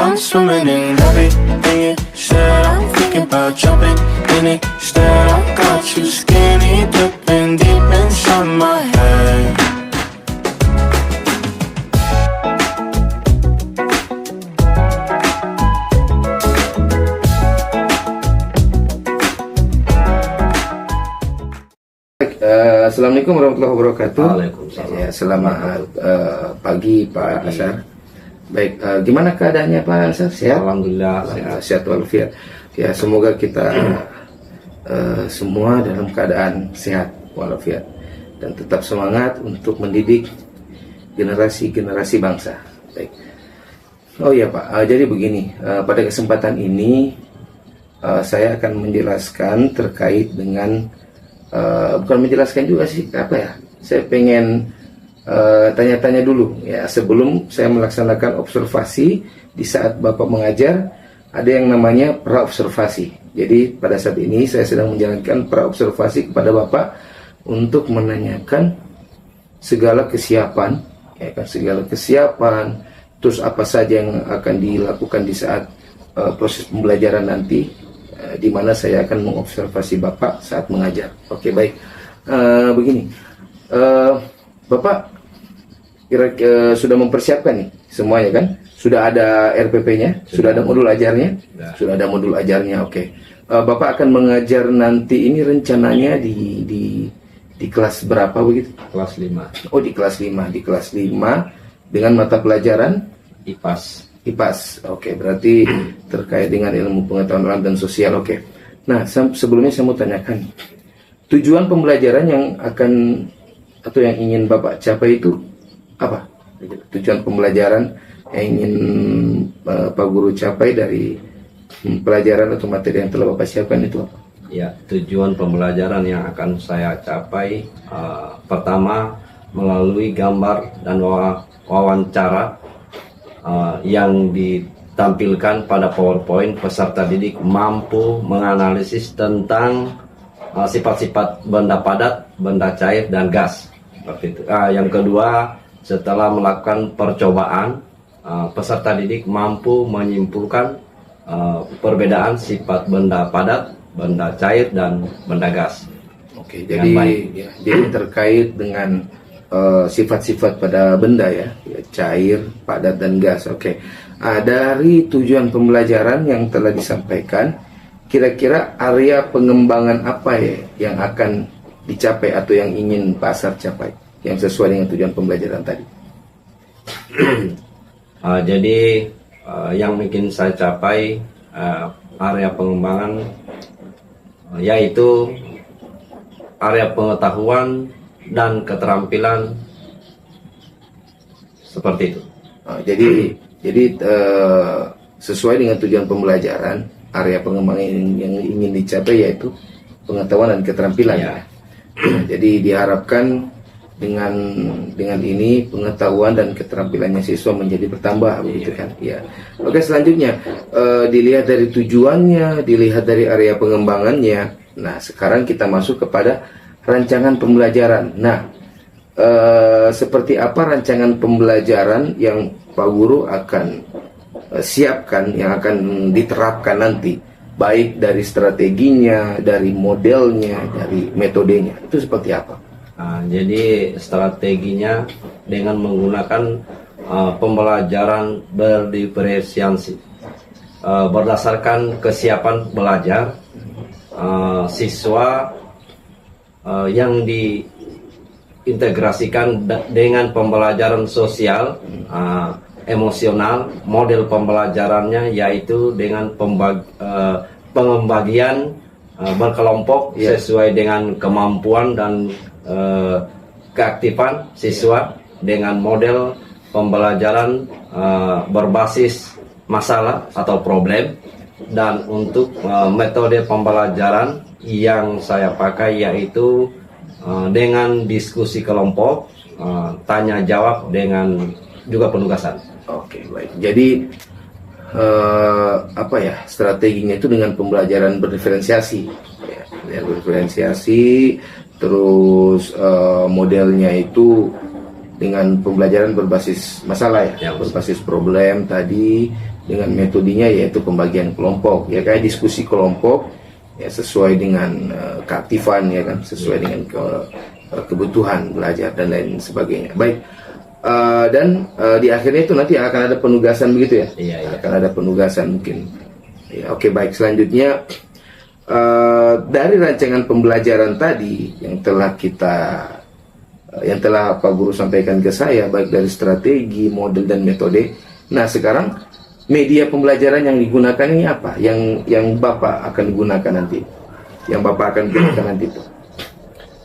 I'm swimming in everything you said. I'm thinking about jumping in it instead. I got you skinny dipping deep inside my head. Assalamualaikum warahmatullahi wabarakatuh. Waalaikumsalam. Ya, selamat pagi Pak Asar. Baik, gimana keadaannya Pak Asar? Sehat? Alhamdulillah Sehat walafiat. Ya, semoga kita semua dalam keadaan sehat walafiat dan tetap semangat untuk mendidik generasi-generasi bangsa. Baik. Oh ya Pak, jadi begini, pada kesempatan ini saya akan menjelaskan terkait dengan bukan menjelaskan juga sih, apa ya, saya pengen tanya-tanya dulu ya, sebelum saya melaksanakan observasi. Di saat Bapak mengajar ada yang namanya praobservasi. Jadi pada saat ini saya sedang menjalankan praobservasi kepada Bapak untuk menanyakan segala kesiapan, ya kan, segala kesiapan, terus apa saja yang akan dilakukan di saat proses pembelajaran nanti, di mana saya akan mengobservasi Bapak saat mengajar. Oke, baik. Begini, Bapak kira-kira sudah mempersiapkan nih semuanya kan? Sudah ada RPP-nya, sudah ada modul ajarnya, sudah ada modul ajarnya. Oke. Bapak akan mengajar nanti ini rencananya di kelas berapa begitu? kelas 5 Oh, di kelas 5, di kelas 5 dengan mata pelajaran IPAS. IPAS. Oke, berarti terkait dengan ilmu pengetahuan alam dan sosial. Oke. Nah, sebelumnya saya mau tanyakan, tujuan pembelajaran yang akan atau yang ingin Bapak capai itu apa? Tujuan pembelajaran yang ingin Pak Guru capai dari pelajaran atau materi yang telah Bapak siapkan itu apa? Ya, tujuan pembelajaran yang akan saya capai pertama melalui gambar dan wawancara yang ditampilkan pada PowerPoint, peserta didik mampu menganalisis tentang sifat-sifat benda padat, benda cair, dan gas. Seperti itu. Yang kedua, setelah melakukan percobaan, peserta didik mampu menyimpulkan perbedaan sifat benda padat, benda cair, dan benda gas. Oke, jadi terkait dengan sifat-sifat pada benda ya, cair, padat, dan gas. Oke. Dari tujuan pembelajaran yang telah disampaikan, kira-kira area pengembangan apa ya yang akan dicapai atau yang ingin Pak Asar capai yang sesuai dengan tujuan pembelajaran tadi? Jadi yang ingin saya capai area pengembangan yaitu area pengetahuan dan keterampilan seperti itu. Jadi sesuai dengan tujuan pembelajaran, area pengembangan yang ingin dicapai yaitu pengetahuan dan keterampilan. Ya. Jadi diharapkan dengan ini pengetahuan dan keterampilannya siswa menjadi bertambah, begitu kan? Ya. Oke, selanjutnya dilihat dari tujuannya, dilihat dari area pengembangannya. Nah, sekarang kita masuk kepada rancangan pembelajaran. Nah, seperti apa rancangan pembelajaran yang Pak Guru akan siapkan, yang akan diterapkan nanti, baik dari strateginya, dari modelnya, dari metodenya, itu seperti apa? Jadi strateginya dengan menggunakan pembelajaran berdiferensiasi berdasarkan kesiapan belajar siswa yang diintegrasikan dengan pembelajaran sosial, emosional. Model pembelajarannya yaitu dengan pembagian berkelompok sesuai dengan kemampuan dan keaktifan siswa, dengan model pembelajaran berbasis masalah atau problem. Dan untuk metode pembelajaran yang saya pakai yaitu dengan diskusi kelompok, tanya jawab, dengan juga penugasan. Oke, baik. Jadi strateginya itu dengan pembelajaran berdiferensiasi, ya, berdiferensiasi. Terus modelnya itu dengan pembelajaran berbasis masalah, ya, berbasis problem tadi. dengan metodenya yaitu pembagian kelompok, ya kayak diskusi kelompok ya sesuai dengan keaktifan, ya kan, sesuai dengan kebutuhan belajar dan lain sebagainya. Baik. Dan di akhirnya itu nanti akan ada penugasan begitu ya? Iya. Akan ada penugasan mungkin. Ya, oke, baik. Selanjutnya dari rancangan pembelajaran tadi yang telah Pak Guru sampaikan ke saya, baik dari strategi, model dan metode. Nah, sekarang media pembelajaran yang digunakan ini apa? Yang Bapak akan gunakan nanti? Yang Bapak akan gunakan nanti itu?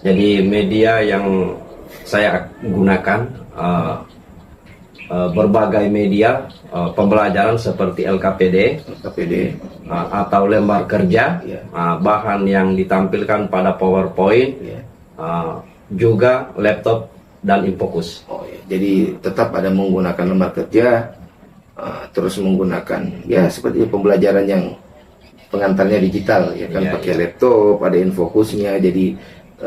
Jadi media yang saya gunakan berbagai media pembelajaran seperti LKPD, atau lembar kerja, bahan yang ditampilkan pada PowerPoint, juga laptop dan Infocus. Oh ya, jadi tetap ada menggunakan lembar kerja, terus menggunakan ya seperti pembelajaran yang pengantarnya digital, ya kan, pakai laptop, ada Infocusnya, jadi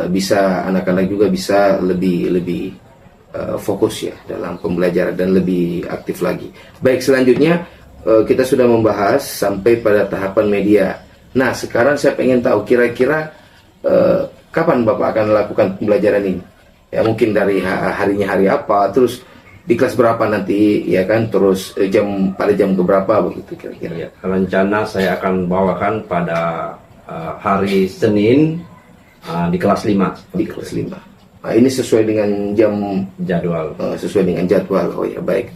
bisa anak-anak juga bisa lebih fokus ya dalam pembelajaran dan lebih aktif lagi. Baik, selanjutnya kita sudah membahas sampai pada tahapan media. Nah, sekarang saya pengen tahu kira-kira kapan Bapak akan melakukan pembelajaran ini? Ya mungkin dari harinya hari apa, terus di kelas berapa nanti, ya kan, terus pada jam keberapa begitu kira-kira. Ya, rencana saya akan bawakan pada hari Senin di kelas 5. Di kelas 5. Nah, ini sesuai dengan Jadwal. sesuai dengan jadwal. Oh ya, baik.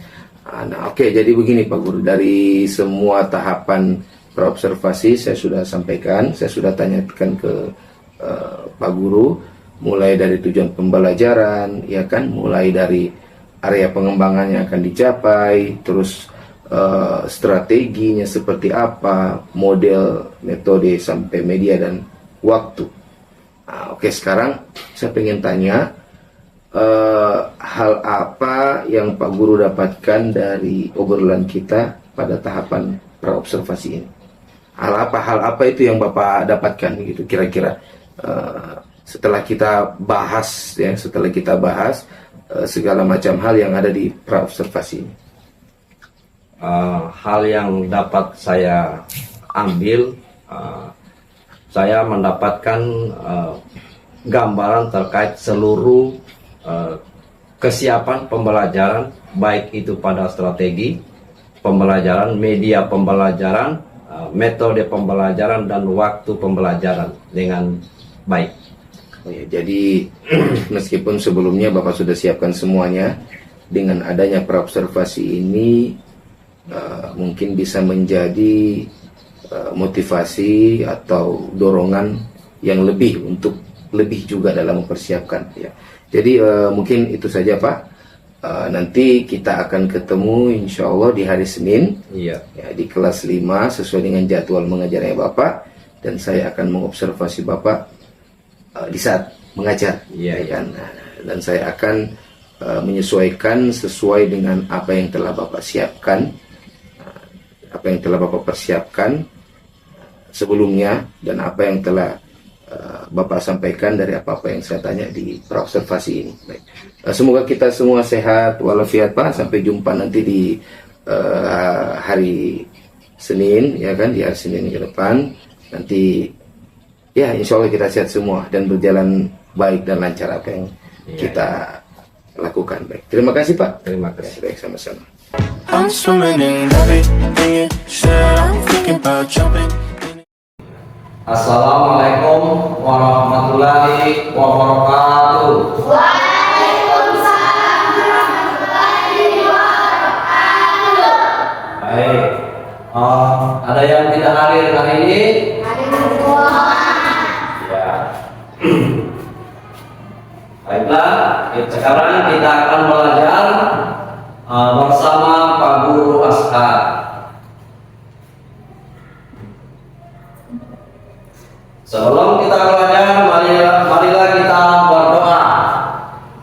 Nah, oke, jadi begini Pak Guru, dari semua tahapan praobservasi saya sudah sampaikan, saya sudah tanyakan ke Pak Guru, mulai dari tujuan pembelajaran, ya kan, mulai dari area pengembangan yang akan dicapai, terus strateginya seperti apa, model, metode, sampai media dan waktu. Nah, oke, sekarang saya pengen tanya hal apa yang Pak Guru dapatkan dari obrolan kita pada tahapan praobservasi ini? Hal apa itu yang Bapak dapatkan gitu kira-kira? Setelah kita bahas segala macam hal yang ada di praobservasi ini. Hal yang dapat saya ambil, saya mendapatkan gambaran terkait seluruh kesiapan pembelajaran, baik itu pada strategi pembelajaran, media pembelajaran, metode pembelajaran, dan waktu pembelajaran dengan baik. Oh ya, jadi meskipun sebelumnya Bapak sudah siapkan semuanya, dengan adanya praobservasi ini mungkin bisa menjadi motivasi atau dorongan yang lebih untuk lebih juga dalam mempersiapkan ya. Jadi mungkin itu saja Pak. Nanti kita akan ketemu insya Allah di hari Senin ya, di kelas 5 sesuai dengan jadwal mengajarnya Bapak, dan saya akan mengobservasi Bapak di saat mengajar, ya kan? Dan saya akan menyesuaikan sesuai dengan apa yang telah Bapak siapkan, apa yang telah Bapak persiapkan sebelumnya, dan apa yang telah Bapak sampaikan dari apa-apa yang saya tanya di praobservasi ini. Baik. Semoga kita semua sehat walafiat Pak. Sampai jumpa nanti di hari Senin, ya kan, di hari Senin ke depan. Nanti ya insya Allah kita sehat semua dan berjalan baik dan lancar apa yang kita lakukan. Baik, terima kasih Pak. Terima kasih. Baik, sama-sama. I'm swimming in everything you said. I'm thinking about jumping. Assalamualaikum warahmatullahi wabarakatuh. Waalaikumsalam warahmatullahi wabarakatuh. Baik, ada yang tidak hadir hari ini? Ya. Baiklah, sekarang kita akan belajar bersama Pak Guru Ashar. Sebelum kita belajar, marilah kita berdoa.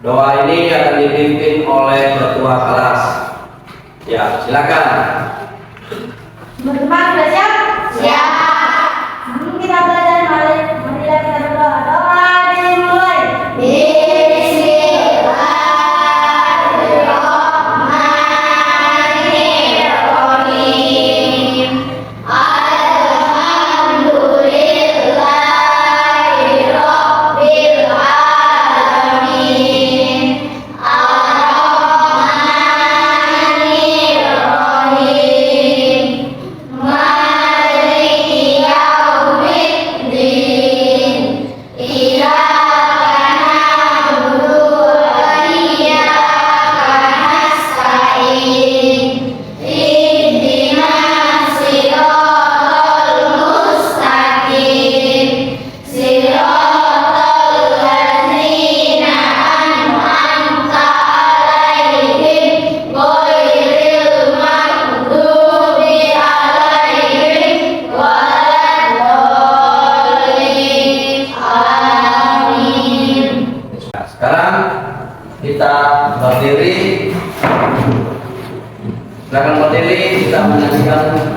Doa ini akan dipimpin oleh ketua kelas. Ya, silakan. Teman-teman sudah siap? Siap. Sebelum kita belajar, marilah kita berdoa. Doa dimulai. Bismillahirrahmanirrahim. 'Cause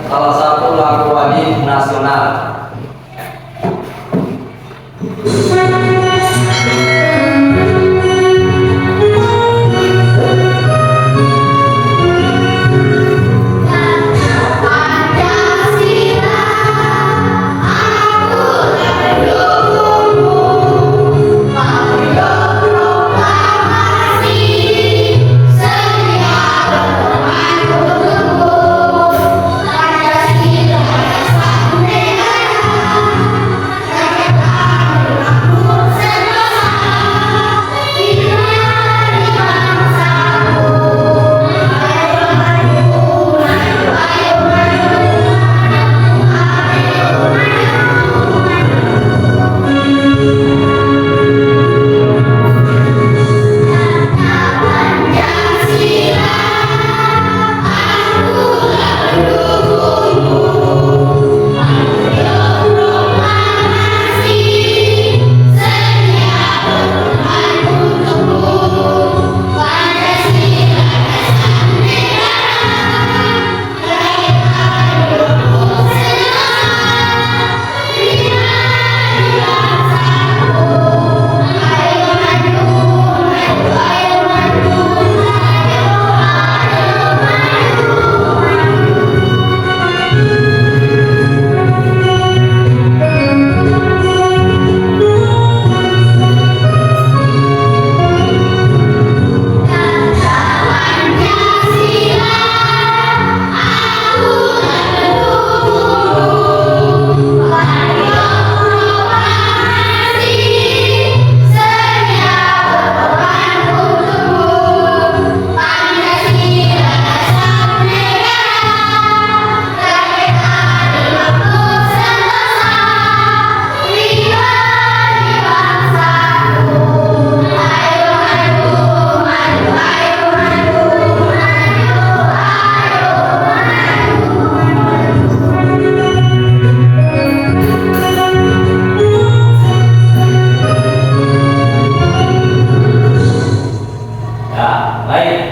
salah satu lagu wajib nasional.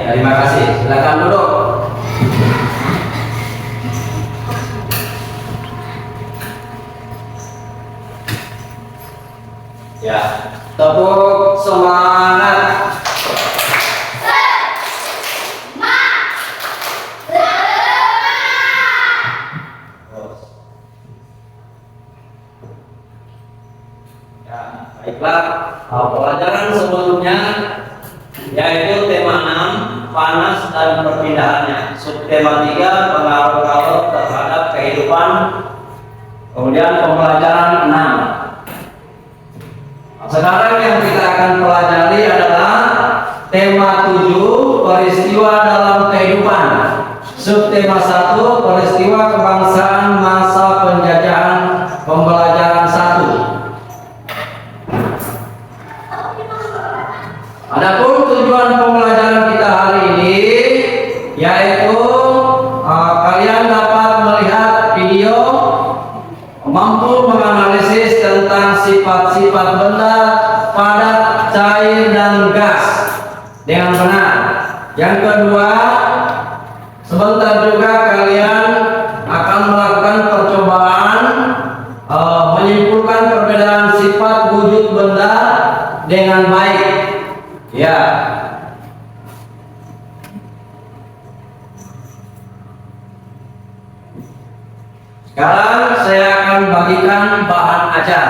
Terima kasih. Silakan duduk. Ya, tepuk semangat. Ya, baiklah. Pelajaran sebelumnya yaitu tema 6 panas dan perpindahannya, subtema 3 pengaruh kalor terhadap kehidupan, kemudian pembelajaran 6. Sekarang yang kita akan pelajari adalah tema 7 peristiwa dalam kehidupan, subtema 1 peristiwa kebangsaan masa penjajahan, pembelajaran 1. Adapun tujuan pembelajaran kita hari ini yaitu kalian dapat melihat video mampu menganalisis tentang sifat-sifat benda, padat, cair, dan gas dengan benar. Yang kedua, sebentar juga kalian akan melakukan percobaan menyimpulkan perbedaan sifat wujud benda dengan baik. Ya. Sekarang saya akan bagikan bahan ajar.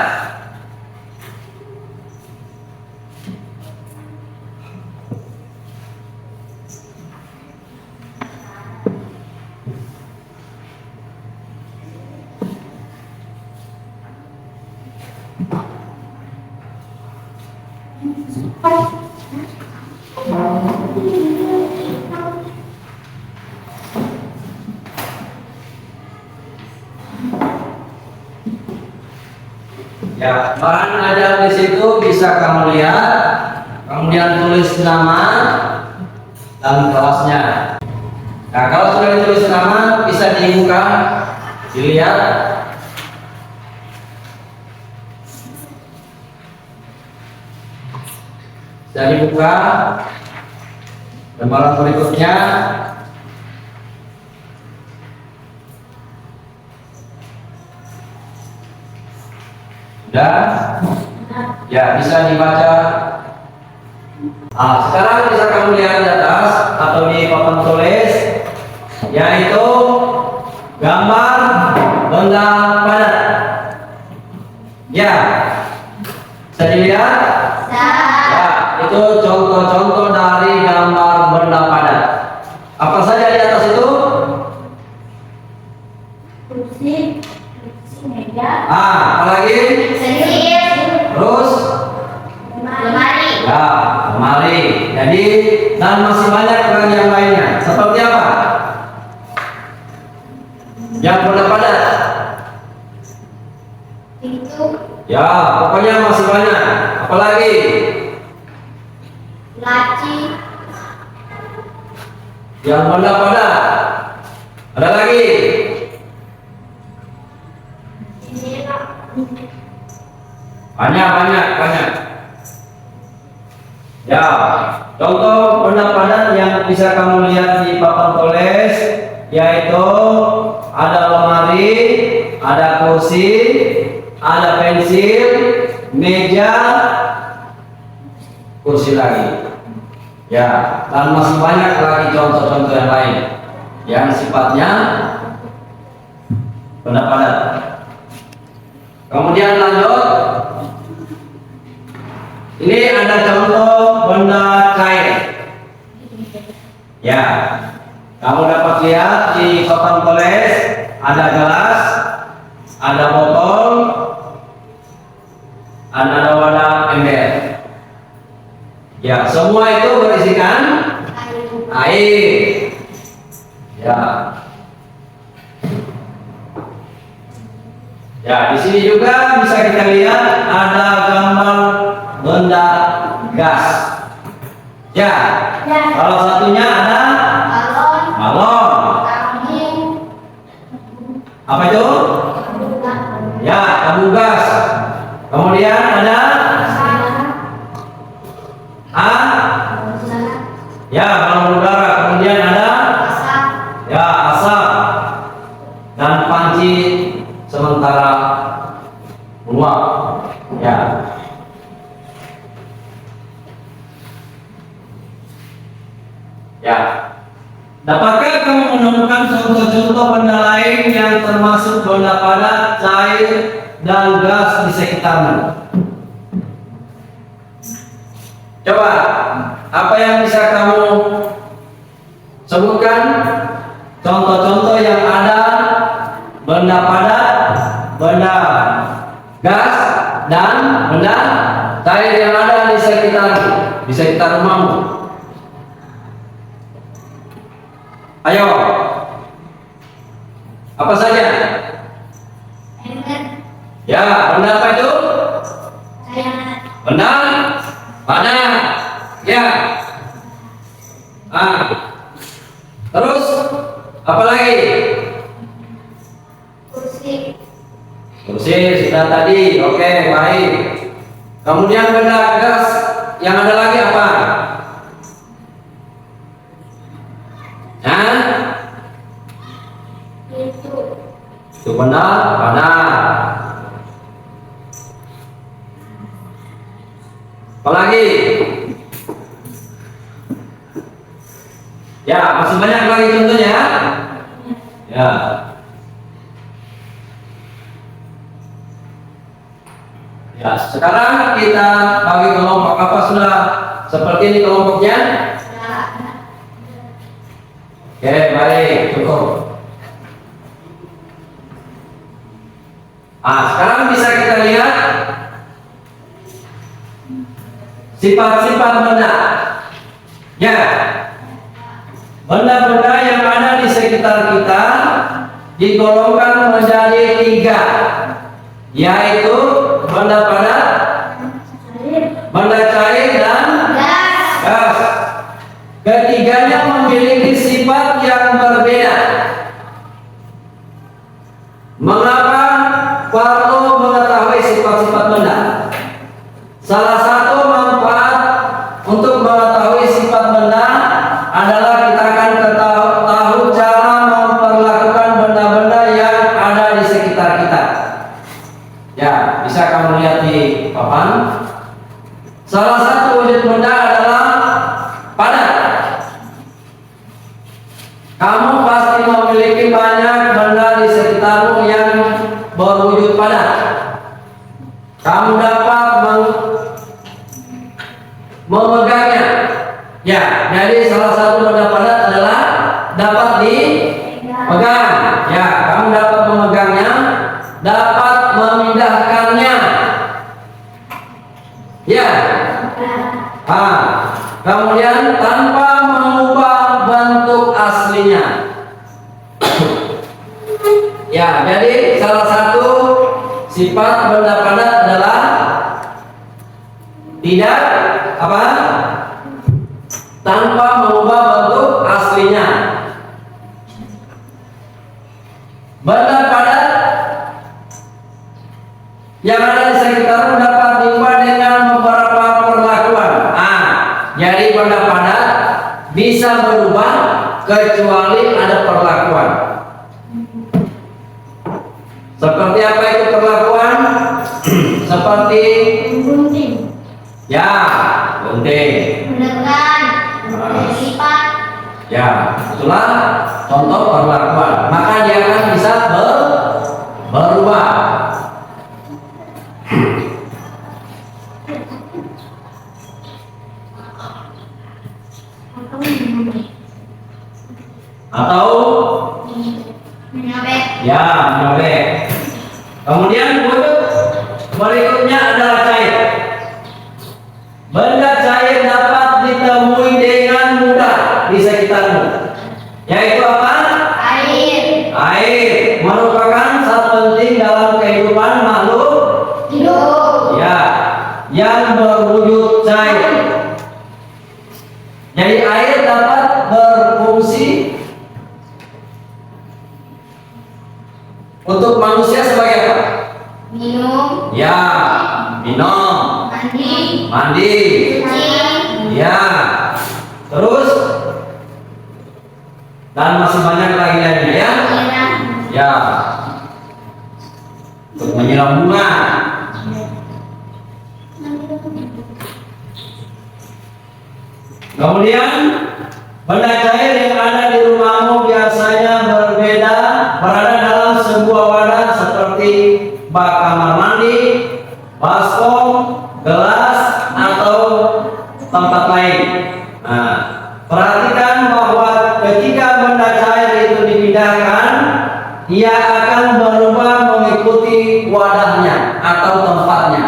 Ya, bahan ajar di situ bisa kamu lihat, kemudian tulis nama dan kelasnya. Nah, kalau sudah ditulis nama bisa dibuka, dilihat. Sudah dibuka. Lembaran berikutnya. Sudah? Ya, bisa dibaca. Sekarang bisa kamu lihat di atas atau di papan tulis, yaitu gambar benda padat. Ya, bisa dilihat? Ya, itu contoh-contoh dari gambar benda padat. Apa saja di atas itu? Kursi, meja, Apalagi? Terus? lemari, Ya, lemari. Jadi, dan masih banyak lagi yang lainnya. Seperti apa? Yang benda padat. pintu, Ya, pokoknya masih banyak. Apalagi? laci, Yang benda padat. Ada lagi? jendela, Banyak. Ya, contoh benda padat yang bisa kamu lihat di papan tulis, yaitu ada lemari, ada kursi, ada pensil, meja, kursi lagi. Ya, dan masih banyak lagi contoh-contoh yang lain yang sifatnya benda padat. Kemudian lanjut. Ini ada contoh benda cair. Ya, kamu dapat lihat di papan tulis ada gelas, ada botol, ada wadah ember. Ya, semua itu berisikan air. Ya. Ya, di sini juga bisa kita lihat ada gambar benda gas. Ya, salah satunya ada balon, balon. angin, Apa itu? Ya, tabung gas. Kemudian ada ya, balon udara. Kemudian ada ya, asap dan panci sementara menguap. Ya. Ya. Dapatkah kamu menemukan contoh-contoh benda lain yang termasuk benda padat, cair, dan gas di sekitarmu? Coba, apa yang bisa kamu sebutkan? Contoh-contoh yang ada benda padat, benda gas, dan benda cair yang ada di sekitar rumahmu. Ayo, apa saja? ember, Ya, benda apa itu? cairan, Benda padat. Ya. Terus apa lagi? kursi, Kursi sudah tadi. Oke, baik. Kemudian benda gas yang ada lagi apa? Itu benda padat. Apalagi? Ya, masih banyak lagi contohnya. Ya. Ya, sekarang kita bagi kelompok. Apa sudah seperti ini kelompoknya? Oke, baik, cukup. Sekarang bisa kita lihat sifat-sifat benda. Ya, benda-benda yang ada di sekitar kita digolongkan menjadi 3, yaitu benda padat, benda cair, dan gas. Ketiganya memiliki sifat yang berbeda. Mengapa perlu mengetahui sifat-sifat benda? Salah satu manfaat untuk mengetahui sifat benda adalah kita akan tahu cara memperlakukan benda-benda yang ada di sekitar kita. Ya, bisa kamu lihat papan. Salah satu wujud benda adalah padat. Kamu pasti memiliki banyak benda di sekitarmu yang berwujud padat. Kamu dapat memegangnya. Ya, jadi salah satu benda padat adalah dapat dipegang. Ya, kamu dapat memegangnya, dapat memindahkannya. Ya. Kemudian tanpa mengubah bentuk aslinya. Ya, jadi salah satu sifat benda padat adalah tidak apa? Tanpa mengubah bentuk aslinya. Benda padat yang ada di sekitarmu dapat diubah dengan beberapa perlakuan. Jadi benda padat bisa berubah kecuali ada perlakuan. Seperti apa itu perlakuan? Seperti gunting, ya, gunting. menekan, lipat. Ya, itulah contoh perlakuan. Maka dia akan bisa berubah. Atau menyabet. ya, menyobek. Kemudian wujud berikutnya adalah cair. Benda cair dapat ditemui dengan mudah di sekitarmu. Yaitu apa? Air. Air merupakan zat penting dalam kehidupan makhluk Hidup. ya yang berwujud cair. Jadi air dapat berfungsi untuk manusia sebagai apa? Minum. Ya, minum, Mandi. mandi, Cuci. ya, terus dan masih banyak lagi lainnya ya. Menyiram. Ya, untuk menyiram bunga. Kemudian benda cair yang ada di rumahmu biasanya berada dalam sebuah wadah seperti bak kamar mandi, baskom, gelas, atau tempat lain. Nah, perhatikan bahwa ketika benda cair itu dipindahkan, ia akan berubah mengikuti wadahnya atau tempatnya.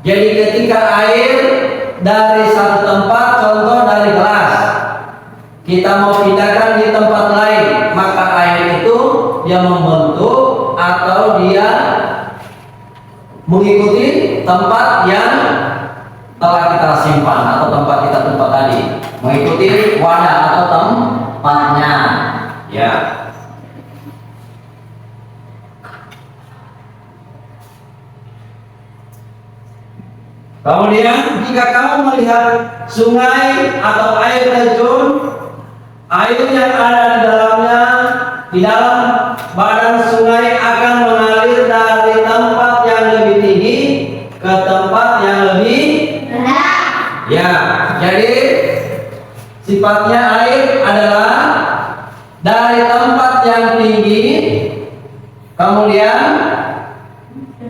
Jadi ketika air dari satu tempat, contoh dari gelas, kita mau pindahkan di tempat lain, maka air itu dia membentuk atau dia mengikuti tempat yang telah kita simpan atau tempat kita tempat tadi, mengikuti wadah atau tempatnya. Ya. Kemudian jika kamu melihat sungai atau air terjun, air yang ada di dalamnya, di dalam badan sungai akan mengalir dari tempat yang lebih tinggi ke tempat yang lebih Rendah. ya. Jadi sifatnya air adalah dari tempat yang tinggi, kemudian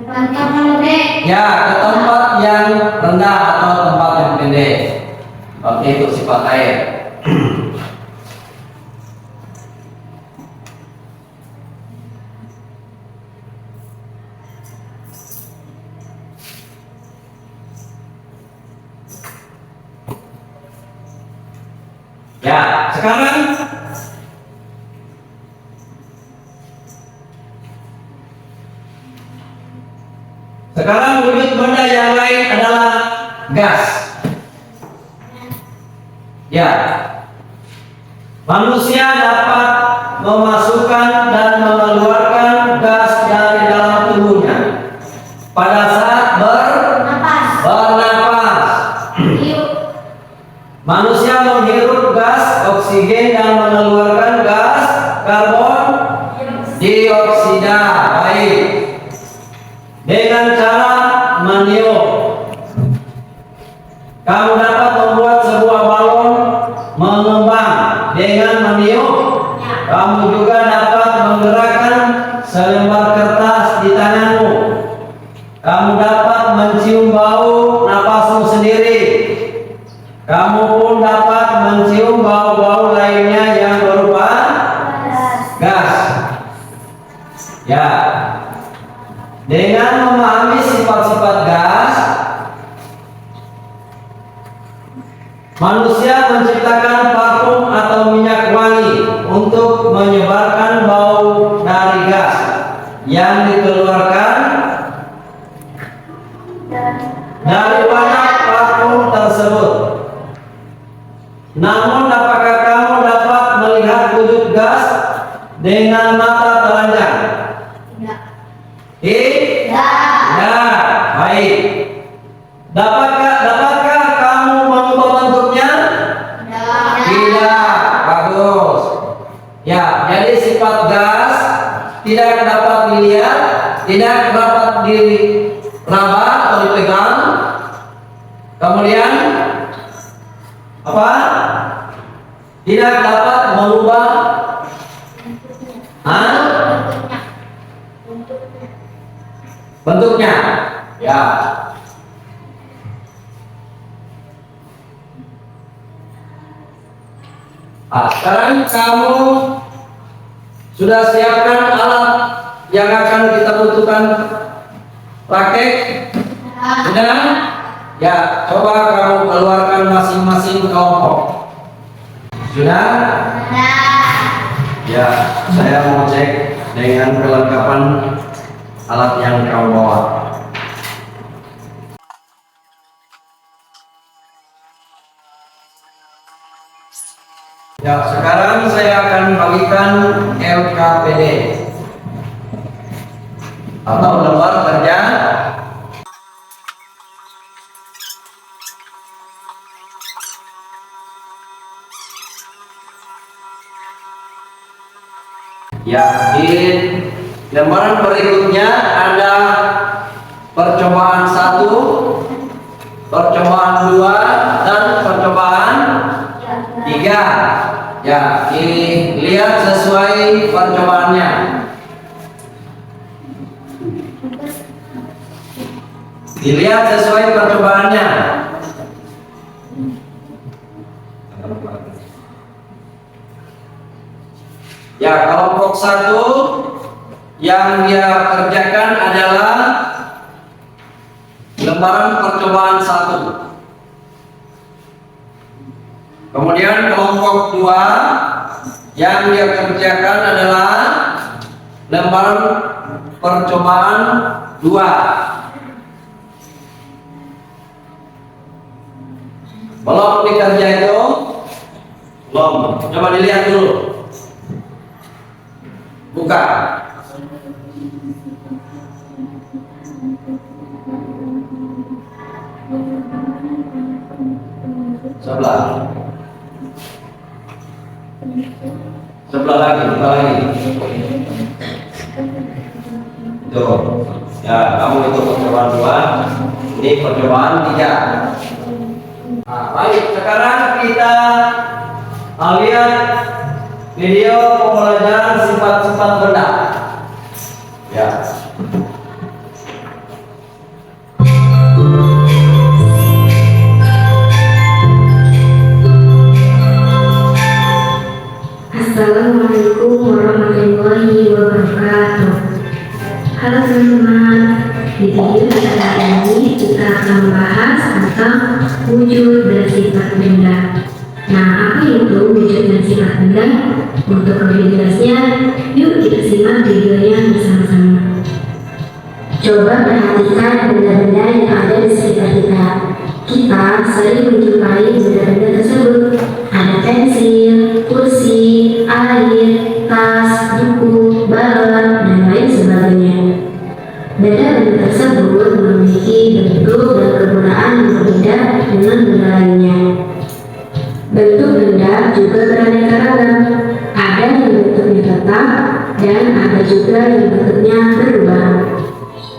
Tempat pendek. ya ke tempat yang rendah atau tempat yang pendek. Oke, itu sifat air. Ya, sekarang wujud benda yang lain adalah gas. Ya, manusia dapat memasukkan dan mengeluarkan gas dari dalam tubuhnya pada saat Napas. bernapas. Hidup. Manusia menghirup gas oksigen dan mengeluarkan gas karbon dioksida baik dengan cara meniup. kamu dapat membuat sebuah balon mengembang dengan meniup. Kamu juga dapat menggerakkan selembar kertas di tanganmu. Kamu dapat mencium bau napasmu sendiri. Kamu pun dapat mencium bau-bau lainnya yang berupa gas. Ya, dengan memahami sifat-sifat gas, manusia menciptakan parfum atau minyak wangi untuk menyebarkan bau dari gas yang dikeluarkan dari wadah parfum tersebut. Namun, apakah kamu dapat melihat wujud gas dengan mata telanjang? Tidak. Baik. Dapatkah kamu mengubah bentuknya? Tidak. Bagus. Ya, jadi sifat gas tidak dapat dilihat, tidak dapat diraba atau dipegang. Kemudian apa? Tidak dapat mengubah bentuknya. Ya. Sekarang kamu sudah siapkan alat yang akan kita butuhkan praktek? Sudah? Ya, coba kamu keluarkan masing-masing kelompok. Sudah? Ya, saya mau cek dengan kelengkapan alat yang kamu bawa. Ya, sekarang saya akan bagikan LKPD atau lembar kerja. Ya, di lembaran berikutnya ada percobaan 1, percobaan 2, dan percobaan 3. Ya, dilihat sesuai percobaannya. Dilihat sesuai percobaannya. Ya, kelompok 1 yang dia kerjakan adalah lembaran percobaan 1. Kemudian kelompok 2 yang dia kerjakan adalah lembaran percobaan 2. Belum dikerja itu? Belum. Coba dilihat dulu. Buka. Sebelah. Sebelah lagi, sebelah lagi. Tuh. Ya, kamu itu percobaan 2, ini percobaan 3. Nah, baik, sekarang kita lihat video pembelajaran sifat-sifat benda. Ya. Assalamualaikum warahmatullahi wabarakatuh. Halo teman-teman, di video kali ini kita akan membahas tentang wujud dan sifat benda. Nah, apa itu wujud dan sifat benda? Untuk lebih jelasnya, yuk kita simak videonya bersama-sama. Coba perhatikan benda-benda yang ada di sekitar kita. Kita sering menjumpai benda-benda tersebut. Ada pensil, kursi, air, tas, buku, balon, dan lain sebagainya. Benda-benda tersebut memiliki bentuk dan kegunaan yang berbeda dengan benda lainnya. Bentuk benda juga beraneka ragam. Ada yang bentuknya tetap dan ada juga yang bentuknya berubah.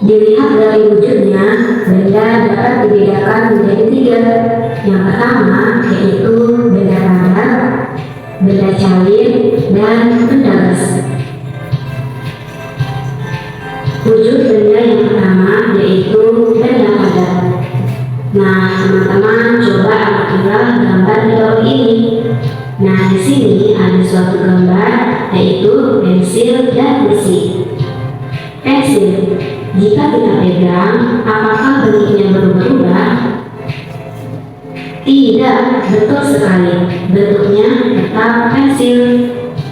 Dilihat dari wujudnya, benda dapat dibedakan menjadi 3. Yang pertama yaitu benda padat, benda cair, dan benda gas. Wujud benda yang pertama yaitu benda padat. Nah, teman-teman coba amatilah gambar di bawah ini. Nah, di sini ada suatu gambar yaitu pensil dan kursi. Pensil, jika kita pegang, apakah bentuknya berubah-ubah? Tidak, betul sekali. Bentuknya tetap pensil.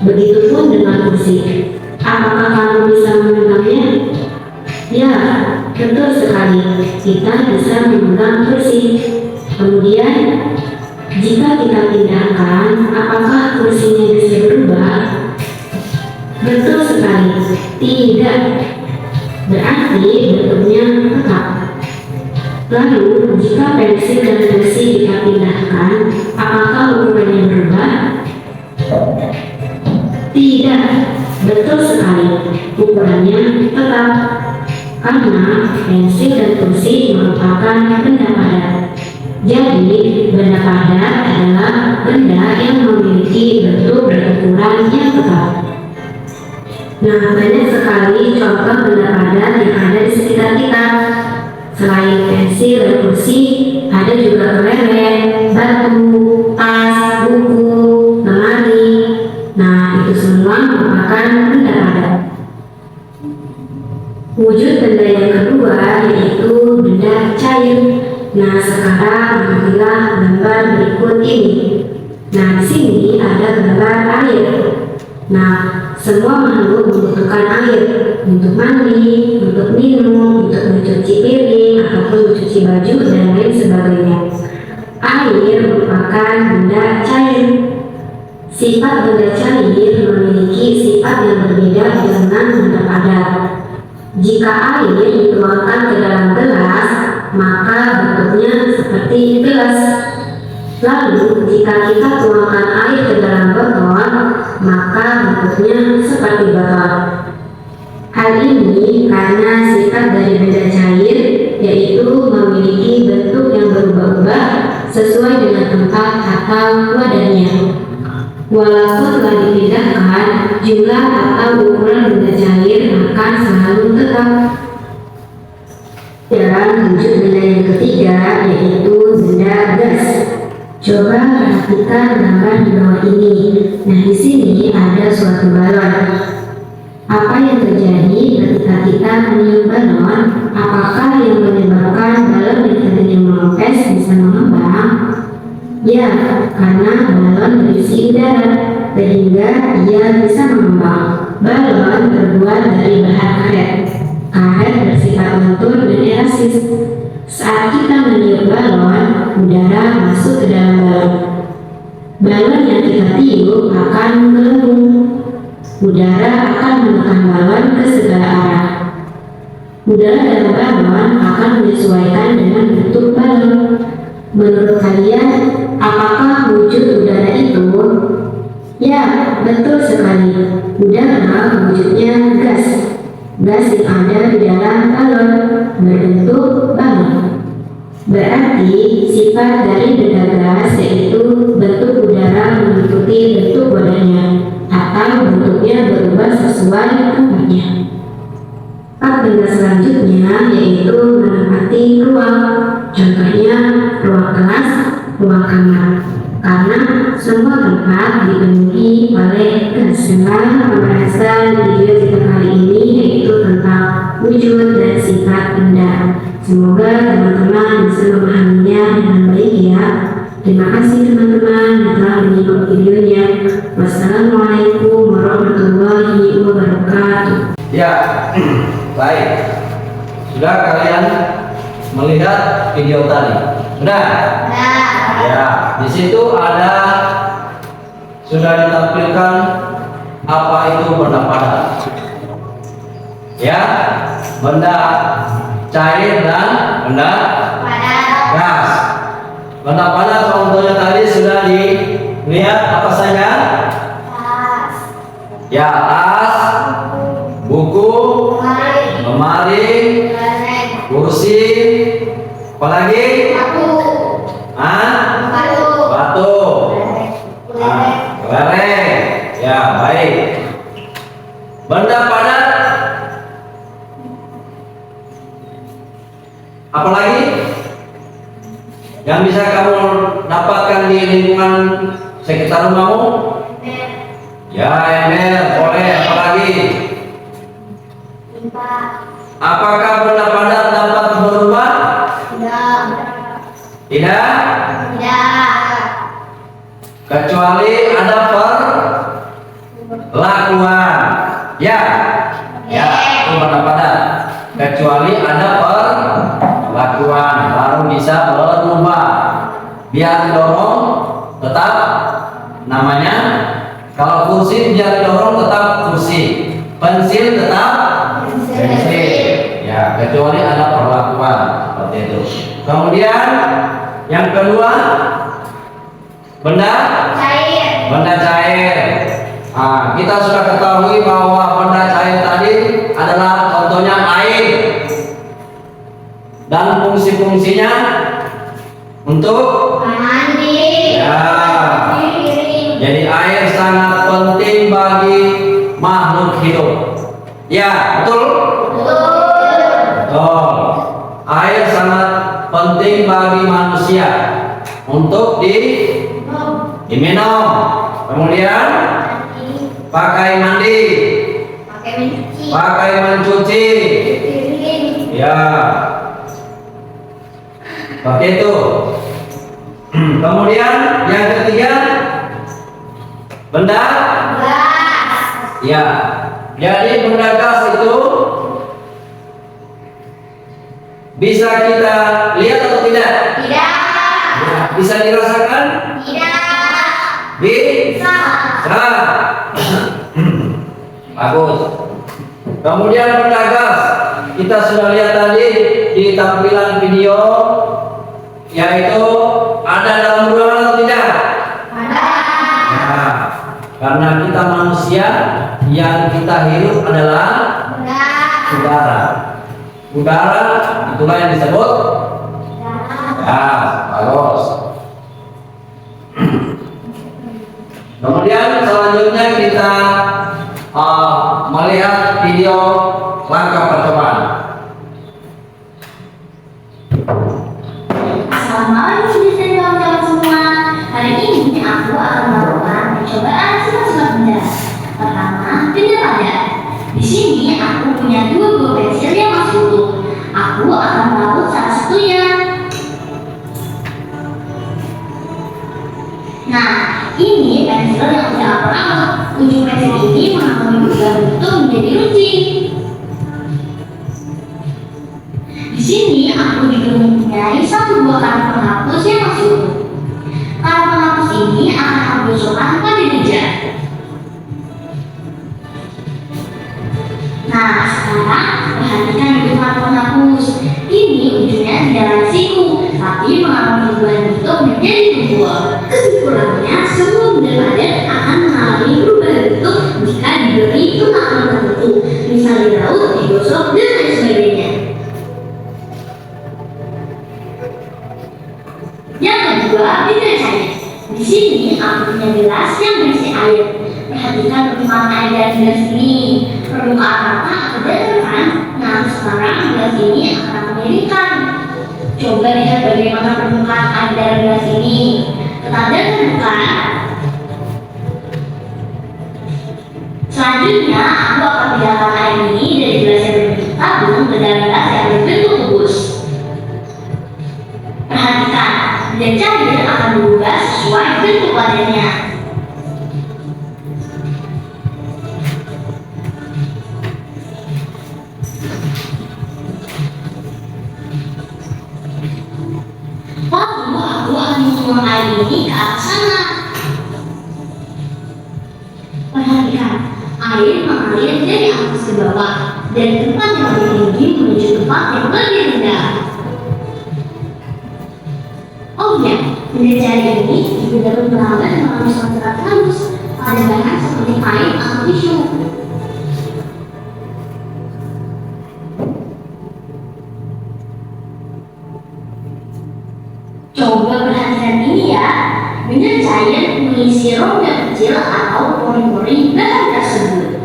Begitupun dengan kursi. Apakah kamu bisa memegangnya? Ya, betul sekali. Kita bisa memegang kursi. Kemudian, jika kita pindahkan, apakah kursinya bisa berubah? Betul sekali. Tidak. Berarti bentuknya tetap. Lalu, jika pensil dan kursi kita pindahkan, apakah ukurannya berubah? Tidak. Betul sekali. Ukurannya tetap. Karena pensil dan kursi merupakan benda padat. Jadi, benda padat adalah benda yang memiliki bentuk dan ukuran yang tetap. Nah, banyak sekali contoh benda padat yang ada di sekitar kita. Selain pensil dan kursi, ada juga kelereng, batu, tas, buku, lemari. Nah, itu semua merupakan benda padat. Wujud benda yang kedua yaitu benda cair. Nah, sekarang amatilah gambar berikut ini. Nah, di sini ada gambar air. Nah, semua makhluk membutuhkan air untuk mandi, untuk minum, untuk mencuci piring, ataupun mencuci baju, dan lain sebagainya. Air merupakan benda cair. Sifat benda cair memiliki sifat yang berbeda dengan benda padat. Jika air dituangkan ke dalam gelas, maka bentuknya seperti gelas. Lalu, jika kita tuangkan air ke dalam botol, maka bentuknya seperti botol. Hal ini karena sifat dari benda cair, yaitu memiliki bentuk yang berubah-ubah sesuai dengan tempat atau wadahnya. Walaupun telah dipindahkan, jumlah atau ukuran benda cair akan selalu tetap. Dan wujud benda yang ketiga yaitu benda gas. Coba perhatikan gambar di bawah ini. Nah, di sini ada suatu balon. Apa yang terjadi ketika kita meniup balon? Apakah yang menyebabkan balon yang tadinya mengempes bisa mengembang? Ya, karena balon berisi udara, sehingga ia bisa mengembang. Balon terbuat dari bahan karet. Karet bersifat lentur dan elastis. Saat kita meniup balon, udara masuk ke dalam balon. Balon yang kita tiup akan menggelembung. Udara akan menekan balon ke segala arah. Udara dalam balon akan menyesuaikan dengan bentuk balon. Menurut kalian, apakah wujud udara itu? Ya, betul sekali. Udara wujudnya gas. Gas yang ada di dalam balon berbentuk balon. Berarti sifat dari benda gas yaitu bentuk udara mengikuti bentuk wadahnya atau bentuknya berubah sesuai tempatnya. Benda selanjutnya yaitu menempati ruang. Contohnya ruang kelas, ruang kamar. Karena semua tempat dipenuhi oleh gas. Dengan pembahasan video kita kali ini yaitu tentang wujud dan sifat benda. Semoga teman-teman bisa memahaminya dengan baik ya. Terima kasih teman-teman yang telah menyimak videonya. Wassalamualaikum warahmatullahi wabarakatuh. Ya, baik. Sudah kalian melihat video tadi? Sudah? Ya, di situ ada sudah ditampilkan apa itu benda padat. Ya, benda cair dan benda gas. Benda padat contohnya tadi sudah dilihat apa saja? Ya, tas, buku, lemari, kursi, apalagi? Batu. Ah, Batu. batu, kelereng. Ya, baik. Benda padat, apalagi yang bisa kamu dapatkan di lingkungan sekitar rumahmu? Ya, ember, boleh. Apalagi? Tinta. Apakah benda padat dapat berubah? Tidak. Tidak, Tidak. kecuali ada perlakuan. Ya, ya, itu benda padat. Kecuali ada perlakuan, baru bisa berubah. Biar dorong tetap namanya. Kalau kursi biar dorong tetap kursi, pensil tetap pensil. Ya, kecuali ada perlakuan seperti itu. Kemudian yang kedua, benda cair. Nah, kita sudah ketahui bahwa benda cair tadi adalah contohnya air dan fungsi-fungsinya untuk Mandi. ya. Jadi air sangat penting bagi makhluk hidup. Ya, betul? Betul. Air sangat penting bagi manusia untuk diminum. Kemudian pakai mandi, pakai mencuci. Ya. Seperti itu. Kemudian yang ketiga, benda ya. Jadi benda gas itu bisa kita lihat atau tidak? Tidak. Ya, bisa dirasakan? Tidak. Bisa. Bagus. Kemudian benda gas kita sudah lihat tadi di tampilan video, yaitu ada dalam ruangan atau tidak? Ada. Nah, karena kita manusia, yang kita hirup adalah udara. Udara itulah yang disebut gas. Bagus. Kemudian selanjutnya kita melihat video langkah percobaan. Assalamualaikum teman-teman semua. Hari ini aku akan melakukan percobaan sifat-sifat benda. Pertama, benda padat. Di sini aku punya dua buah pensil yang masih utuh. Aku akan melakukan salah satunya. Nah, ini pensil yang sudah aku angkat. Ujung pensil ini mengalami berubah bentuk menjadi runcing. Di sini aku juga mempunyai satu buah karet penghapus yang masih utuh. Karet penghapus ini akan aku gosokkan pada meja. Nah, sekarang perhatikan bentuk karet penghapus. Ini ujungnya tidak siku, tapi mengalami perubahan bentuk menjadi buah. Kesimpulannya, semua benda padat akan mengalami perubahan bentuk jika diberi pengakuan tertentu, misalnya di laut, digosok, dan lain sebagainya. Yang kedua, benda cair. Di sini aku punya gelas yang berisi air. Perhatikan permukaan air dari gelas ini. Permukaan rata atau dataran. Nah, sekarang gelas ini akan aku miringkan. Coba lihat bagaimana permukaan air dari gelas ini. Keadaan bukan. Selanjutnya, aku akan pindahkan air ini dari gelas yang berbentuk tabung ke dalam gelas yang berbentuk kubus. Perhatikan, benda cair akan berubah sesuai bentuk wadahnya. Lalu aku akan membuang air ini ke arah sana. Perhatikan, air mengalir dari atas ke bawah dari tempat yang lebih tinggi menuju tempat yang lebih rendah. Oh ya, benda cair ini juga dapat berlawan melalui serat halus pada bahan seperti kain atau tisu. Coba perhatikan ini ya, dengan cair mengisi rongga kecil atau pori-pori bahan tersebut.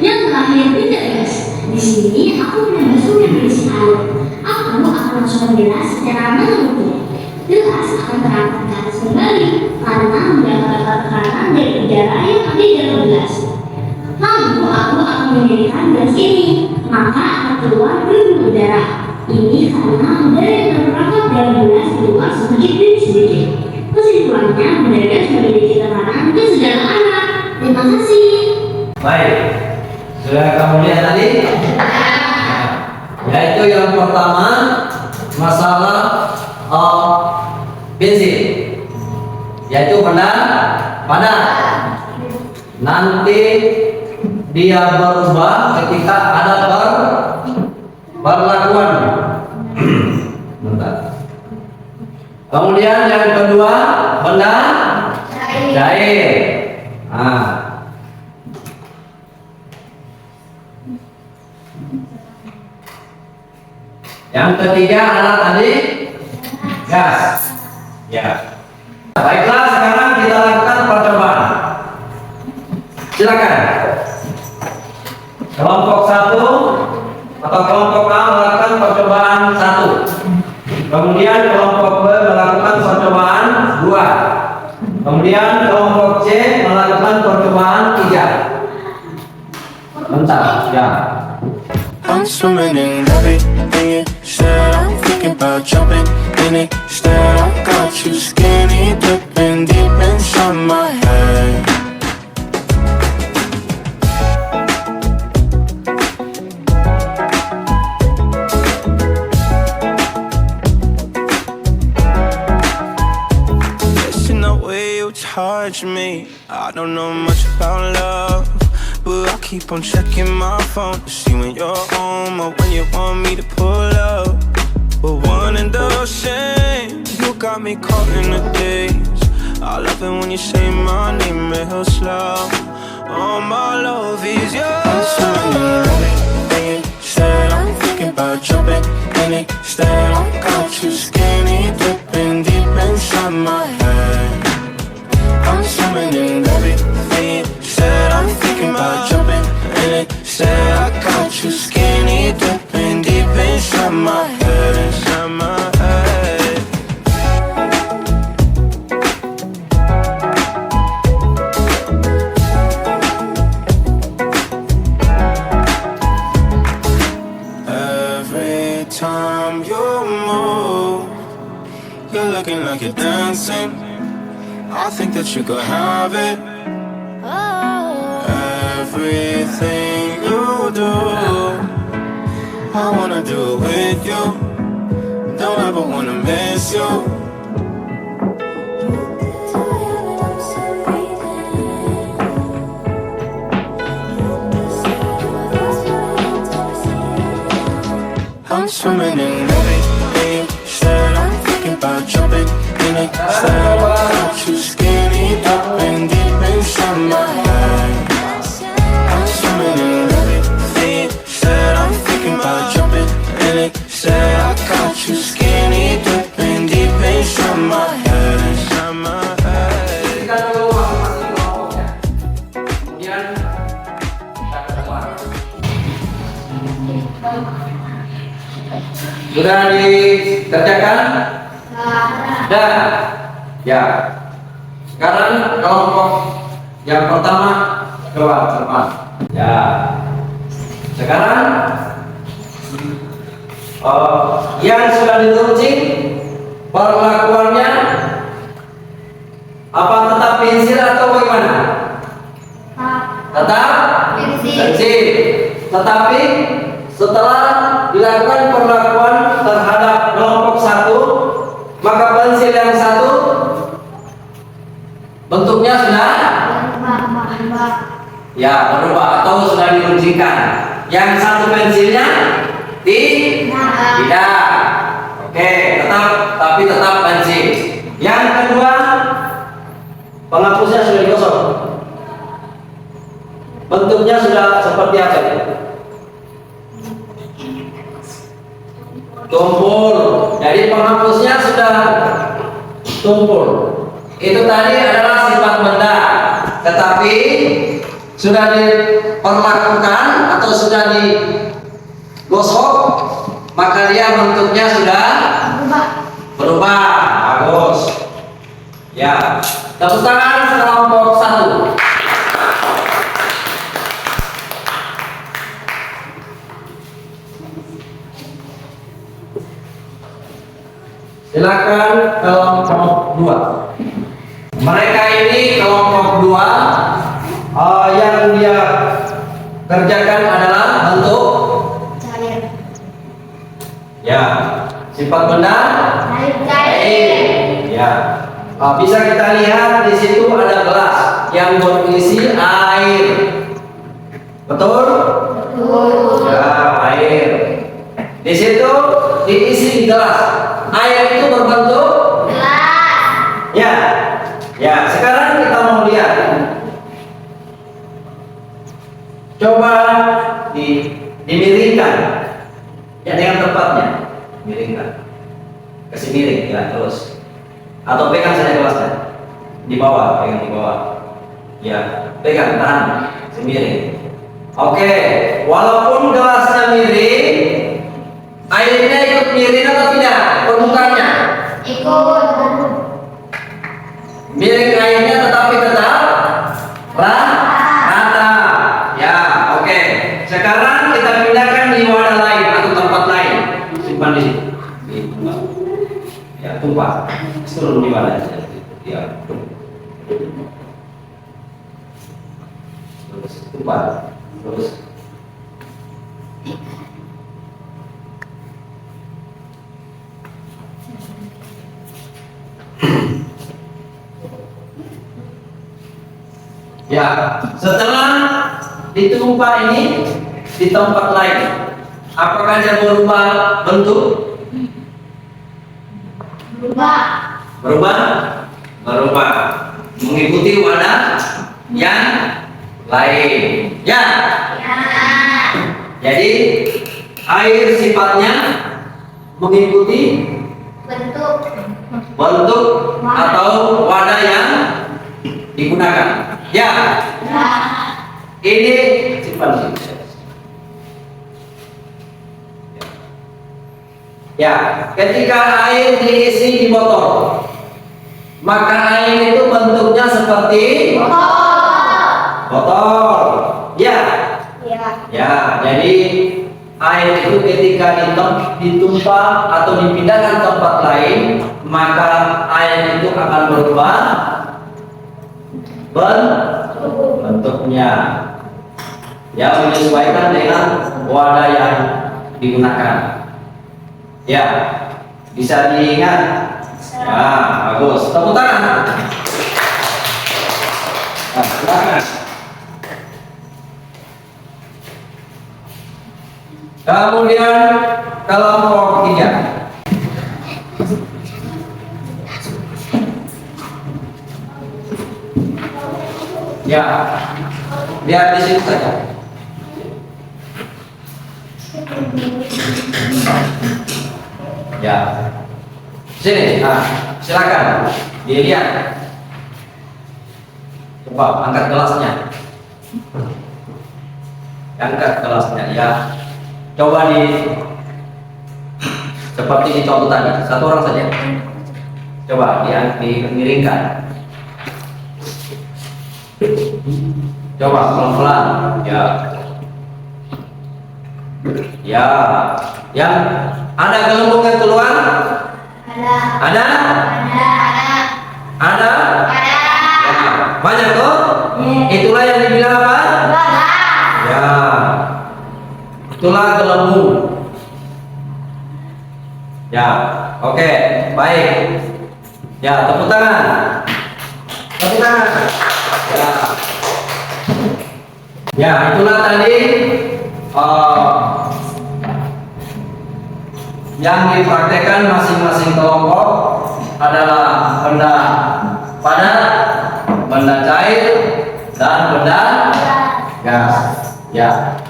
Yang terakhir tidak gas. Di sini aku punya basum yang berisi air. Aku akan masukkan gelas secara menurut. Gelas akan terangkat ke atas kembali karena mendapatkan tekanan dari udara yang ada di dalam gelas. Lalu aku akan mendirikan gelas ini, maka akan keluar gelembung udara. Ini karena udara yang terperangkap dalam gelas keluar sedikit demi sedikit. Kesimpulannya, udara gas memiliki tekanan ke segala arah. Terima kasih. Baik, sudah kamu lihat tadi? Yaitu yang pertama masalah bensin, yaitu padat. Nanti dia berubah ketika ada perlakuan. Bentar. Kemudian yang kedua benda cair. Nah. Yang ketiga adalah tadi gas. Ya. Baiklah, sekarang kita lakukan percobaan. Silakan. Kelompok 1 atau kelompok A melakukan percobaan 1. Kemudian kelompok B melakukan percobaan 2. Kemudian kelompok C melakukan percobaan 3. Bentar, ya. I'm swimming in everything you said. I'm thinking about jumping in it. Instead, I got you skinny dipping deep inside my head. Listen the way you touch me. I don't know much about love, but I keep on checking my phone to see when you're home or when you want me to pull up. We're one and the same. You got me caught in the days. I love it when you say my name real slow. All my love is yours. I'm swimming in everything you said. I'm thinking about jumping in it. Instead, I got you skinny dipping deep inside my head. I'm swimming in everything you said. I'm thinking about jumping in it. Said I got you skinny dipping deep inside my head, inside my head. Every time you move, you're looking like you're dancing. I think that you could have it. Everything you do, I wanna do it with you. Don't ever wanna miss you. I'm swimming in everything you said. I'm thinking about jumping in it. Said I got you skinny dipping deep inside my head. I'm swimming in everything you said. I'm thinking about jumping in it. Said I got you skinny dipping deep inside my head, inside my head. Kita dulu masing-masing kelompoknya. Kemudian kita keluar. Sudah dikerjakan? Sudah. Ya. Sekarang kelompok yang pertama keluar depan. Ya. Sekarang yang sudah diterusin perlakuannya apa, tetap pensil atau bagaimana? Tetap pensil. Tetapi setelah dilakukan perlakuan terhadap kelompok 1, maka pensil yang 1 bentuknya sudah ya berubah atau sudah diruncingkan. Yang 1 pensilnya tidak. Oke, tetap pensil. Yang kedua, penghapusnya sudah digosok. Bentuknya sudah seperti apa itu? Tumpul. Jadi penghapusnya sudah tumpul. Itu tadi adalah sifat benda, tetapi sudah diperlakukan atau sudah digosok, maka dia bentuknya sudah berubah. Bagus. Ya, tepuk tangan kelompok 1. Silakan kelompok 2. Mereka ini kelompok 2 yang dia kerjakan adalah bentuk Cair. ya sifat benda Cair. ya. Bisa kita lihat di situ ada gelas yang berisi air. Betul? Betul. Ya, air. Di situ diisi di gelas. Air itu berbentuk Gelas. ya. Ya, sekarang kita mau lihat. Coba dimiringkan. Ya, dengan tepatnya. Miringkan. Kasih miring ya, terus. Atau pegang saja gelasnya. Di bawah, pegang di bawah. Ya, pegang, tahan. Miring. Oke, walaupun gelasnya miring, airnya ikut miring atau tidak? Permukaannya Ikut. miring airnya tetapi tetap rata. Ya, oke. Sekarang kita pindahkan di wadah lain atau tempat lain. Simpan di sini. Ya, tumpah. Turun di wadah. Ya. Terus tumpah. Terus. Ya, setelah ditumpah ini di tempat lain, apakah dia berubah bentuk? Berubah. Berubah? Berubah. Mengikuti wadah yang lain. Ya. Ya. Jadi air sifatnya mengikuti Bentuk. bentuk atau wadah yang digunakan. Ya. Ya. Ini simpan. Ya, ketika air diisi di botol, maka air itu bentuknya seperti botol. Ya. Ya. Ya, jadi air itu ketika ditumpah atau dipindahkan tempat lain, maka air itu akan berubah bentuknya. Ya, menyesuaikan dengan wadah yang digunakan. Ya, bisa diingat. Ya, bagus. Tepuk tangan. Nah, silakan. Kemudian kelompok 3. Ya, lihat di situ saja. Ya, sini. Nah, silakan dilihat. Coba angkat gelasnya. Angkat gelasnya, ya. Coba seperti di contoh tadi, satu orang saja. Coba dimiringkan. Coba pelan-pelan. Ya. Ya. Ya. Ada gelembung yang keluar? Ada. Ada? Ada? Ada. Ya. Banyak tuh? Itulah yang dibilang apa? Ya. Itulah gelembung. Ya. Oke, baik. Ya, tepuk tangan. Tepuk tangan. Ya. Ya, itulah tadi yang dipraktekkan masing-masing kelompok adalah benda padat, benda cair, dan benda gas. Ya.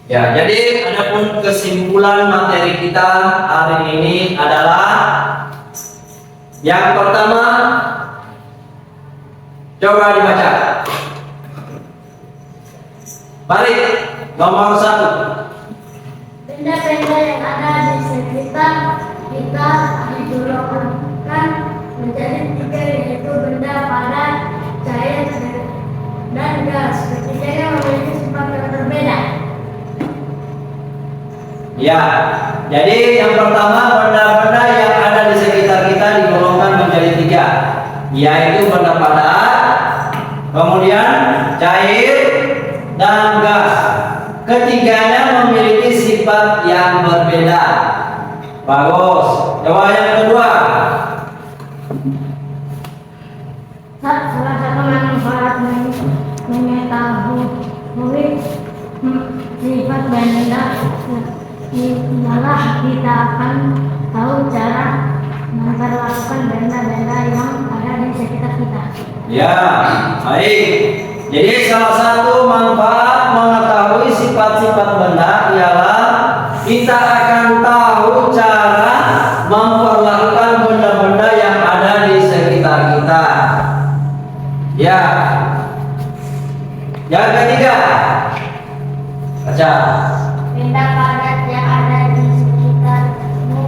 Ya, jadi adapun kesimpulan materi kita hari ini adalah yang pertama, coba dibaca. Balik nomor 1. Benda-benda yang ada di sekitar kita digolongkan menjadi 3, yaitu benda padat, cair, dan gas. Ketiganya memiliki sifat yang berbeda. Ya, jadi yang pertama, benda-benda yang ada di sekitar kita digolongkan menjadi 3, yaitu benda padat, kemudian cair, dan gas. Ketiganya memiliki sifat yang berbeda. Bagus. Coba yang kedua. Salah satu manfaat mengetahui sifat benda ialah kita akan tahu cara memperlakukan benda-benda yang ada di sekitar kita. Ya, baik. Jadi salah satu manfaat mengetahui sifat-sifat benda ialah kita akan tahu cara memperlakukan benda-benda yang ada di sekitar kita. Ya. Yang ketiga, baca. Benda padat yang ada di sekitarmu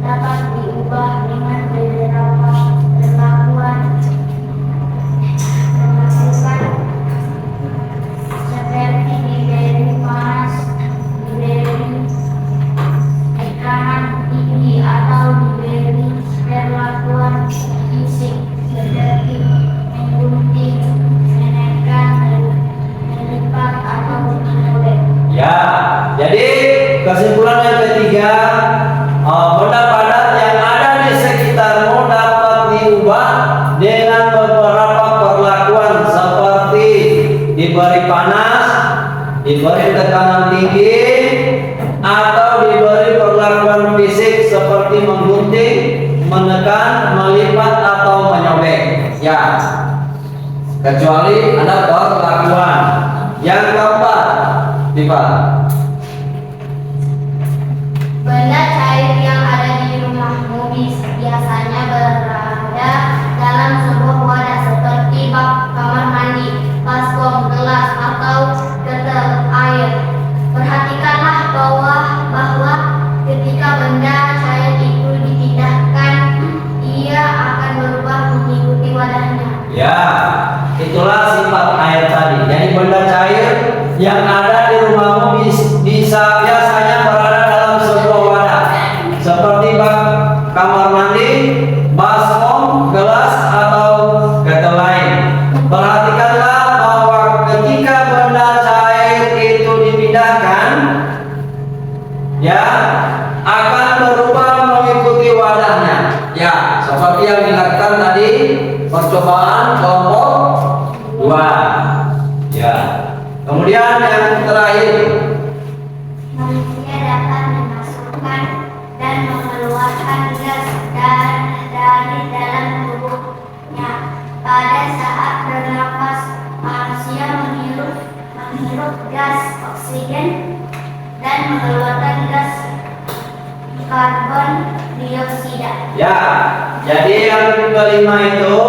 dapat diubah dengan beberapa perlakuan seperti diberi panas, diberi tekanan tinggi, atau diberi perlakuan fisik seperti menggunting, menekan, melipat, atau menoleh. Ya, jadi kesimpulan yang ketiga, benda padat yang ada di sekitarmu dapat diubah dengan beberapa perlakuan seperti diberi panas, diberi tekanan tinggi, atau diberi perlakuan fisik seperti menggunting, menekan, melipat, atau menyobek. Ya, kecuali ada perlakuan. Yang keempat, Tiba. Benda cair yang ada di rumahmu biasanya berada dalam sebuah wadah seperti bak kamar mandi, baskom, gelas, atau ketel air. Perhatikanlah bahwa ketika benda cair itu dipindahkan, ia akan berubah mengikuti wadahnya. Ya, itulah sifat air tadi. Jadi benda cair yang ada di rumahmu bisa biasanya berada dalam sebuah wadah seperti bak kamar mandi, baskom, gelas, atau ketel lain. Perhatikanlah bahwa ketika benda cair itu dipindahkan, ya, akan berubah mengikuti wadahnya. Ya, seperti yang dilakukan tadi percobaan kelompok 2. Ya. Kemudian yang terakhir, Manusia dapat memasukkan dan mengeluarkan gas dari dalam tubuhnya. Pada saat bernapas, manusia menghirup gas oksigen dan mengeluarkan gas karbon dioksida. ya, jadi yang kelima itu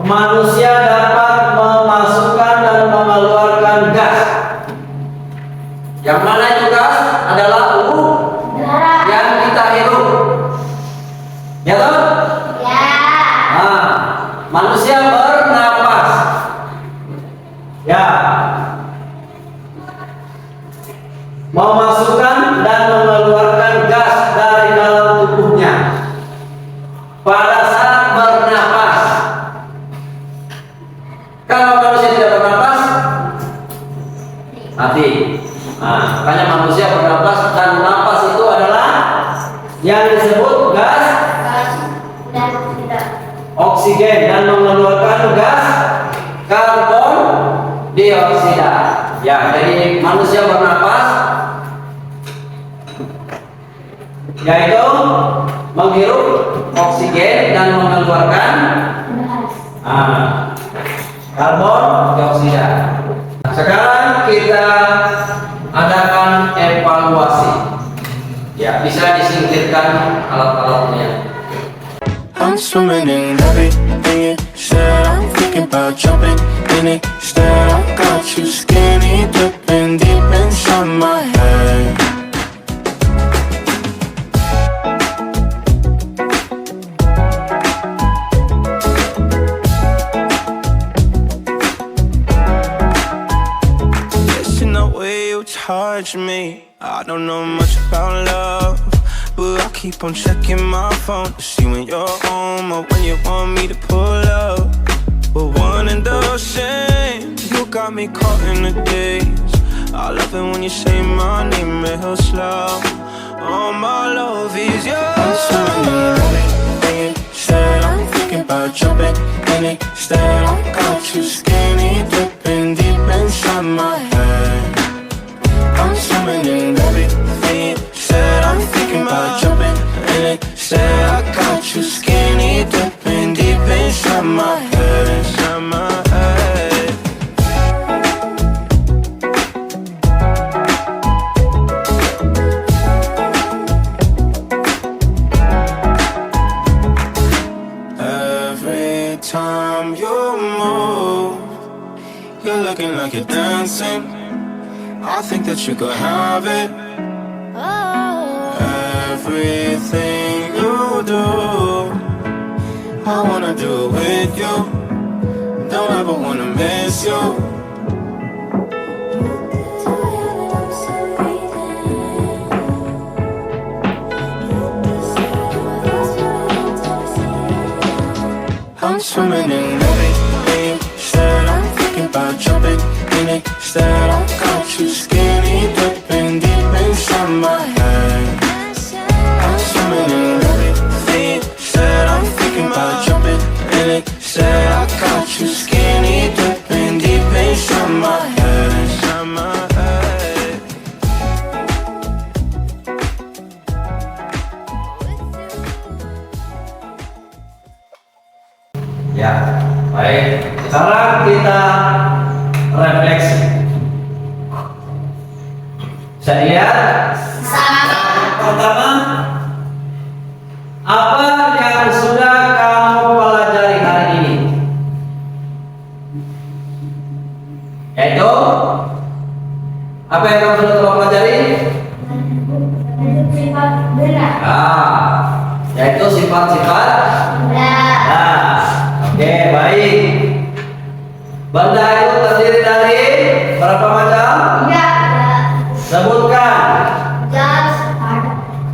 manusia dapat memasukkan dan mengeluarkan gas. Yang mana itu gas? Adalah Udara. yang kita hirup. Ya toh? Ya. Nah, manusia bernapas. Ya. Memasukkan dan mengeluarkan gas dari dalam tubuhnya pada saat bernapas. Kalau manusia tidak bernapas, mati. Nah, makanya manusia bernapas, dan napas itu adalah yang disebut gas Dan tidak. oksigen dan mengeluarkan gas karbon dioksida. Ya, jadi manusia bernapas yaitu menghirup oksigen dan mengeluarkan karbon dioksida. Sekarang kita adakan evaluasi. Ya, bisa disingkirkan alat-alatnya. I'm swimming in everything you said. I'm thinking about jumping in it. Instead, I got you skinny dipping deep inside my head. Listen the way you touch me. I don't know much about love, but I keep on checking my phone to see when you're home or when you want me to pull up. We're one and the same. You got me caught in the days. I love it when you say my name real slow. All my love is yours. I'm swimming in everything you said. I'm thinking about jumping in it. Instead, I got you skinny dipping deep inside my head. I'm swimming in everything you said. I'm thinking about jumping in it. Said I got you skinny dipping deep inside my head, inside my head. Every time you move, you're looking like you're dancing. I think that you could have it. Everything you do, I wanna do it with you. Don't ever wanna miss you. I'm swimming in everything you said. I'm thinking about jumping in it. Instead, I got you skinny dipping deep inside my head. I'm swimming in everything you said. I'm thinking about jumping in it. Said I got you skinny dipping deep inside my head, inside my head. Ya, baik. Sekarang kita refleksi. Bisa dilihat? Pertama, apa yang sudah kamu pelajari hari ini? Yaitu apa yang kamu sudah pelajari? Sifat berat. Yaitu sifat-sifat. Oke, baik. Benda itu terdiri dari berapa macam? Sebutkan. Gas,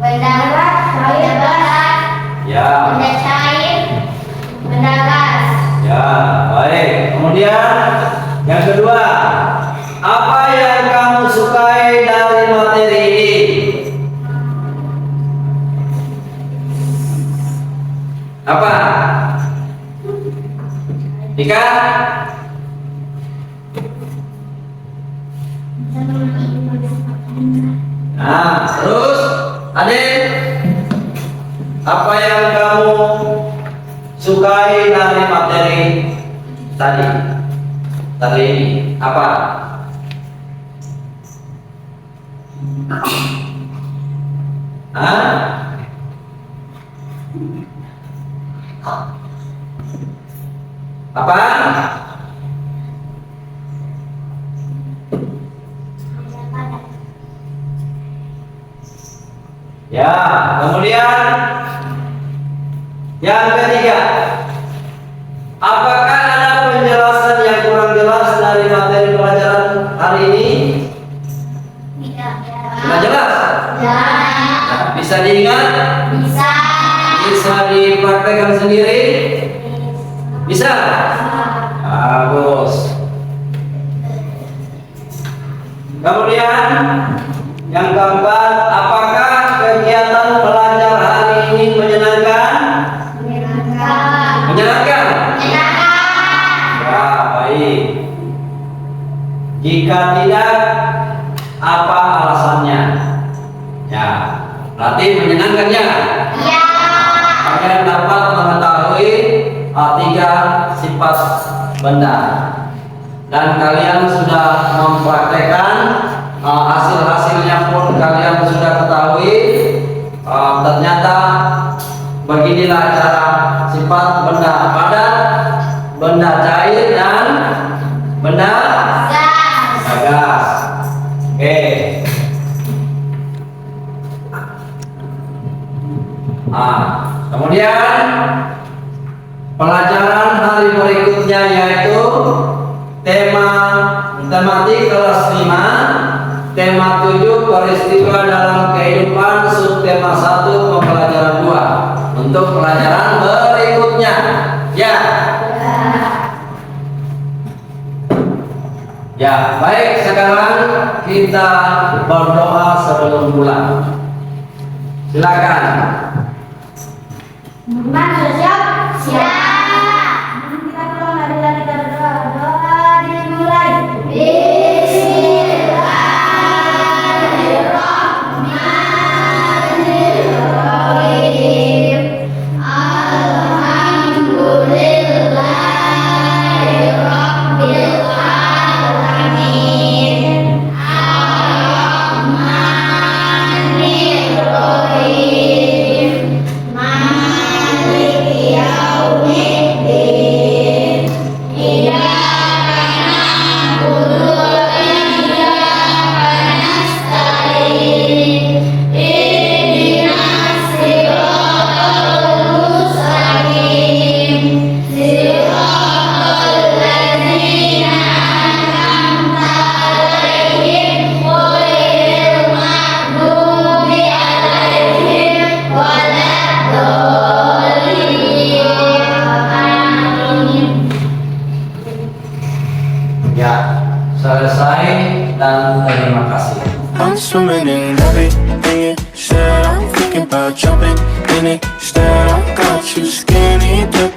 benda berat, cair berat. Ya. Benda cair, benda gas. Ya, baik. Kemudian yang kedua, apa yang kamu sukai dari materi ini? Apa? Dika? Nah, terus Adit, apa yang kamu sukai dari materi tadi ini? Apa? Apa? Ya, kemudian yang ketiga, apakah ada penjelasan yang kurang jelas dari materi pelajaran hari ini? Tidak jelas? Nah, bisa diingat? Bisa. Bisa dipraktekkan sendiri? Bisa? Bagus. Kemudian yang keempat, apakah kegiatan belajar hari ini menyenangkan? Menyenangkan? Ya, baik. Jika tidak, apa alasannya? Ya, berarti menyenangkan ya? Ya. benda. Dan kalian sudah mempraktekkan, hasil-hasilnya pun kalian sudah ketahui. Ternyata beginilah cara sifat benda padat, benda cair, dan benda gas. Oke. Kemudian pelajaran hari berikutnya yaitu tematik kelas 5, tema 7 peristiwa dalam kehidupan, subtema 1 pembelajaran 2 untuk pelajaran berikutnya. Ya. Ya, baik, sekarang kita berdoa sebelum pulang. Silakan. Teman sudah siap? Siap. Kita pulang, marilah kita berdoa. Doa dimulai. Bismillahirrahmanirrahim. Alhamdulillahirabbil alamin. Ar-Rahmanirrahim. Maliki yaumiddin. Iyyaka na'budu wa iyyaka nasta'in. Ihdinas siratal mustaqim. Siratal ladzina an'amta 'alaihim ghairil maghdubi 'alaihim waladdallin. Amin. Ya, selesai dan terima kasih. I'm swimming in everything you said. I'm thinking about jumping in it. Instead, I got you skinny dipping.